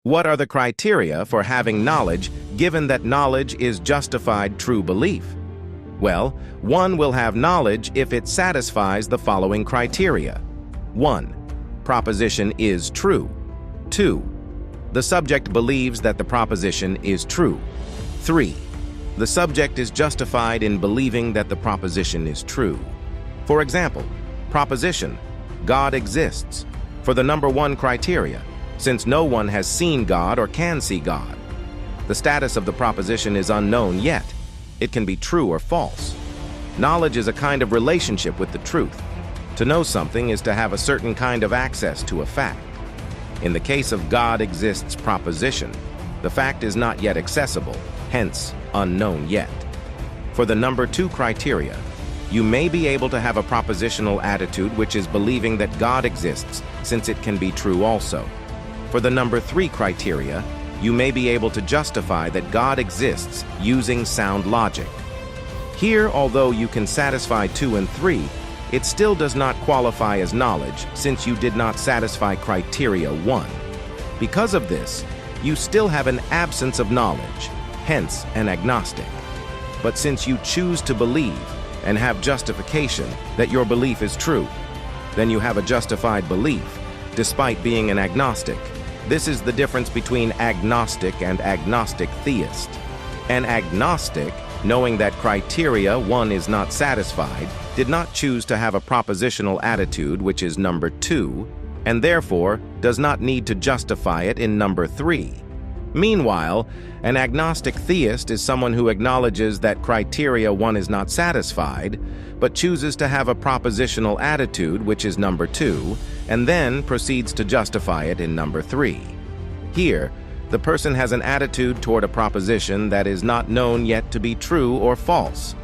What are the criteria for having knowledge given that knowledge is justified true belief? Well, one will have knowledge if it satisfies the following criteria. 1. Proposition is true. 2. The subject believes that the proposition is true. 3. The subject is justified in believing that the proposition is true. For example, proposition, God exists, for the number 1 criteria, since no one has seen God or can see God. The status of the proposition is unknown yet. It can be true or false. Knowledge is a kind of relationship with the truth. To know something is to have a certain kind of access to a fact. In the case of God exists proposition, the fact is not yet accessible, hence unknown yet. For the number 2 criteria, you may be able to have a propositional attitude which is believing that God exists, since it can be true also. For the number 3 criteria, you may be able to justify that God exists using sound logic. Here, although you can satisfy 2 and 3, it still does not qualify as knowledge since you did not satisfy criteria 1. Because of this, you still have an absence of knowledge, hence an agnostic. But since you choose to believe and have justification that your belief is true, then you have a justified belief, despite being an agnostic. This is the difference between agnostic and agnostic theist. An agnostic, knowing that criteria 1 is not satisfied, did not choose to have a propositional attitude, which is number 2, and therefore does not need to justify it in number 3. Meanwhile, an agnostic theist is someone who acknowledges that criteria 1 is not satisfied, but chooses to have a propositional attitude, which is number 2, and then proceeds to justify it in number 3. Here, the person has an attitude toward a proposition that is not known yet to be true or false.